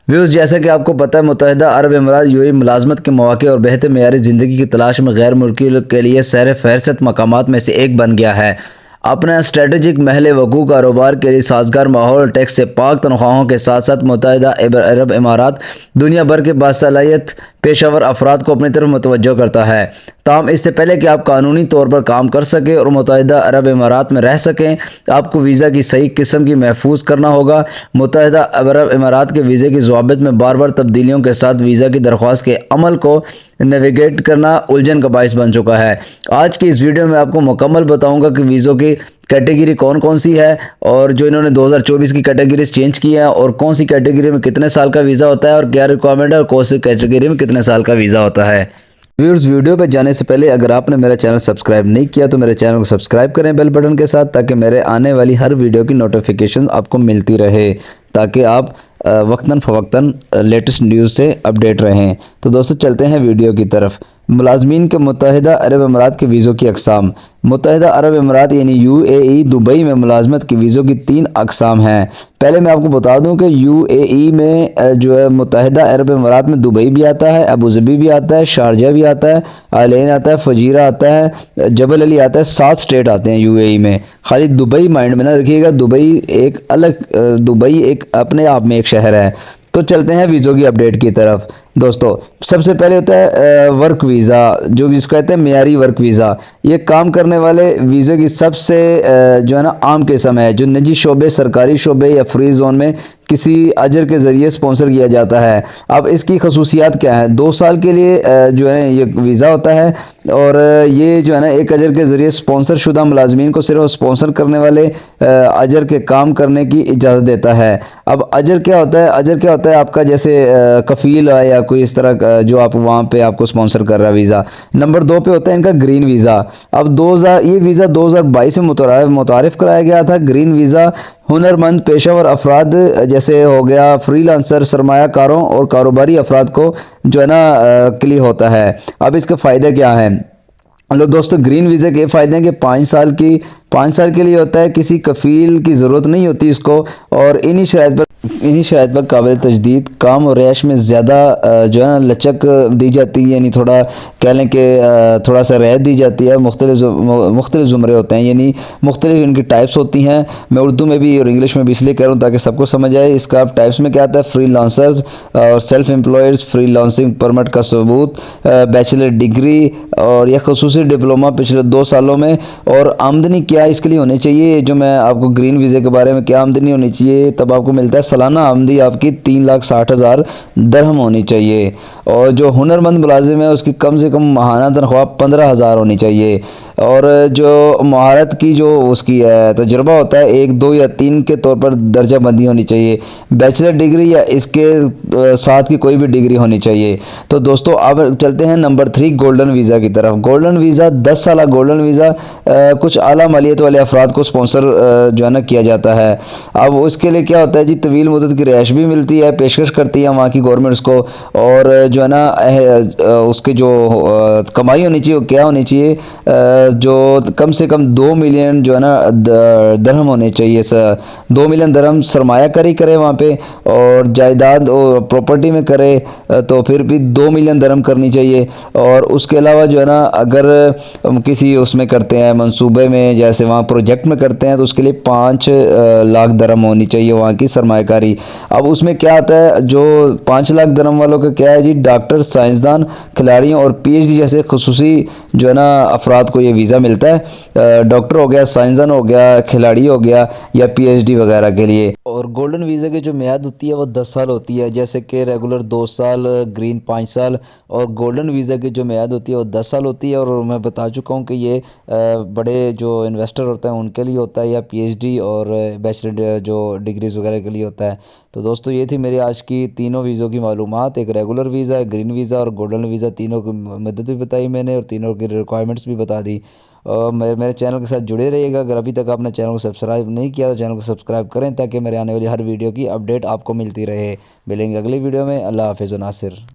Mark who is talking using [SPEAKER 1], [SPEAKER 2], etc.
[SPEAKER 1] Views, जैसा कि आपको पता है, मुत्तहिदा अरब अमीरात यूएई मुलाजमत के मौके और बेहतर मेयारी ज़िंदगी की तलाश में गैर मुल्कियों के लिए सैर फहरिस्त मकामात में से एक बन गया है। अपना स्ट्रेटजिक महल वकूफ़ कारोबार के लिए साजगार माहौल और टैक्स से पाक तनख्वाहों के साथ साथ मुत्तहिदा अरब अमीरात दुनिया भर के बासलाहियत पेशावर अफराद को अपनी तरफ मुतवज्जो करता है। ताहम इससे पहले कि आप कानूनी तौर पर काम कर सकें और मुत्तहिदा अरब अमीरात में रह सकें, आपको वीज़ा की सही किस्म की महफूज करना होगा। मुत्तहिदा अरब अमीरात के वीज़े की ज़वाबित में बार बार तब्दीलियों के साथ वीज़ा की दरख्वास्त के अमल को नेविगेट करना उलझन का बायस बन चुका है। आज की इस वीडियो में आपको मुकम्मल बताऊंगा कि वीज़ों की कैटेगरी कौन कौन सी है और जो इन्होंने 2024 की कैटेगरीज चेंज की है, और कौन सी कैटेगरी में कितने साल का वीज़ा होता है और क्या रिक्वायरमेंट है, और कौन सी कैटेगरी में कितने साल का वीज़ा होता है। व्यूअर्स, वीडियो पर जाने से पहले अगर आपने मेरा चैनल सब्सक्राइब नहीं किया तो मेरे चैनल को सब्सक्राइब करें बेल बटन के साथ, ताकि मेरे आने वाली हर वीडियो की नोटिफिकेशन आपको मिलती रहे, ताकि आप वक्तन फ़वक्तन लेटेस्ट न्यूज़ से अपडेट रहें। तो दोस्तों, चलते हैं वीडियो की तरफ। मुलाजमीन के मुत्तहिदा अरब अमीरात के वीज़ों की अक़साम। मुत्तहिदा अरब अमीरात यानी यूएई दुबई में मुलाजमत की वीज़ों की 3 अक़साम हैं। पहले मैं आपको बता दूं कि यूएई में जो है मुत्तहिदा अरब अमीरात में दुबई भी आता है, अबू ज़बी भी आता है, शारजा भी आता है, अलैन आता है, फजीरा आता है, जबल अली आता है। 7 स्टेट आते हैं यूएई में। खाली दुबई माइंड में ना रखिएगा, दुबई एक अपने आप में एक शहर है। तो चलते हैं वीज़ों की अपडेट की तरफ। दोस्तों, सबसे पहले होता है वर्क वीज़ा, जो जिसको कहते हैं मियारी वर्क वीज़ा। ये काम करने वाले वीज़े की सबसे जो है ना आम किस्म है, जो निजी शोबे, सरकारी शोबे या फ्री जोन में किसी अजर के ज़रिए स्पॉन्सर किया जाता है। अब इसकी खसूसियात क्या है? 2 साल के लिए जो है ये वीज़ा होता है, और ये जो है ना एक अजर के ज़रिए स्पॉन्सर शुदा मुलाजमीन को सिर्फ स्पॉन्सर करने वाले अजर के काम करने की इजाज़त देता है। अब अजर क्या होता है? अजर क्या होता है आपका, जैसे कफ़ील है या कोई इस तरह का जो आप वहाँ पे आपको स्पॉन्सर कर रहा है वीज़ा। नंबर 2 पे होता है इनका ग्रीन वीज़ा। अब 2000 ये वीज़ा 2022 में मुतारिफ कराया गया था। ग्रीन वीज़ा हुनरमंद पेशेवर अफराद जैसे हो गया फ्रीलांसर, सरमायाकारों और कारोबारी अफराद को जो है ना के लिए होता है। अब इसके फ़ायदे क्या हैं? हेलो दोस्तों, ग्रीन वीज़े के फ़ायदे हैं कि 5 साल के लिए होता है, किसी कफ़ील की ज़रूरत नहीं होती इसको, और इन्हीं शराइत पर काबिल तजदीद काम और रैश में ज़्यादा जो है ना लचक दी जाती है, यानी थोड़ा कह लें कि थोड़ा सा रियायत दी जाती है। मुख्तलिफ ज़ुमरे होते हैं, यानी मुख्तलिफ इनकी टाइप्स होती हैं। मैं उर्दू में भी और इंग्लिश में भी इसलिए कह रहा हूँ ताकि सबको समझ आए। इसका आप टाइप्स में क्या आता है? फ्री लांसर्स और self employers, free lancing permit का सबूत, बैचलर डिग्री और या खसूसी डिप्लोमा पिछले 2 सालों में, और आमदनी क्या इसके लिए होनी चाहिए। जो मैं आपको ग्रीन वीज़े के बारे में क्या आमदनी होनी चाहिए, तब आपको मिलता है सालाना आमदनी आपकी 3,60,000 दरहम होनी चाहिए, और जो हुनरमंद मुलाजिम है उसकी कम से कम माहाना तनख्वाह 15,000 होनी चाहिए, और जो महारत की जो उसकी तजुर्बा होता है 1, 2 या 3 के तौर पर दर्जा बंदी होनी चाहिए। बैचलर डिग्री या इसके साथ की कोई भी डिग्री होनी चाहिए। तो दोस्तों, अब चलते हैं नंबर 3 गोल्डन वीज़ा की तरफ। गोल्डन वीज़ा 10 साल गोल्डन वीज़ा कुछ आला मालियत वाले अफराद को स्पॉन्सर जो है ना किया जाता है। अब उसके लिए क्या होता है जी? तवील मुद्दत की रिहाइश भी मिलती है, पेशकश करती है वहाँ की गवर्नमेंट उसको, और जो है ना उसके जो कमाई होनी चाहिए वो क्या होनी चाहिए? जो कम से कम 2 मिलियन जो है ना दरहम होने चाहिए। 2 मिलियन दरहम सरमायाकारी करे वहाँ पे, और जायदाद और प्रॉपर्टी में करे तो फिर भी 2 मिलियन दरहम करनी चाहिए। और उसके अलावा जो है ना अगर किसी उसमें करते हैं मंसूबे में, जैसे वहाँ प्रोजेक्ट में करते हैं, तो उसके लिए 5 लाख दरहम होनी चाहिए वहाँ की सरमायाकारी। अब उसमें क्या आता है? जो 5 लाख दरहम वालों का क्या है जी? डॉक्टर, साइंसदान, खिलाड़ियों और पीएचडी जैसे खुसूसी जो है ना अफराद को ये वीज़ा मिलता है। डॉक्टर हो गया, साइंसदान हो गया, खिलाड़ी हो गया, या पीएचडी वगैरह के लिए। और गोल्डन वीज़ा की जो मियाद होती है वो 10 साल होती है, जैसे कि रेगुलर 2 साल, ग्रीन 5 साल, और गोल्डन वीज़ा की जो मियाद होती है वो 10 साल होती है। और मैं बता चुका हूँ कि ये बड़े जो इन्वेस्टर होते हैं उनके लिए होता है, या पीएचडी और बैचलर जो डिग्रीज़ वगैरह के लिए होता है। तो दोस्तों, ये थी मेरी आज की तीनों वीज़ों की मालूमात। एक रेगुलर वीज़ा, ग्रीन वीज़ा और गोल्डन वीज़ा, तीनों की मदद भी बताई मैंने और तीनों की रिक्वायरमेंट्स भी बता दी। और मेरे चैनल के साथ जुड़े रहिएगा। अगर अभी तक आपने चैनल को सब्सक्राइब नहीं किया तो चैनल को सब्सक्राइब करें, ताकि मेरे आने वाली हर वीडियो की अपडेट आपको मिलती रहे। मिलेंगे अगली वीडियो में। अल्लाह हाफ़िज़ नासिर।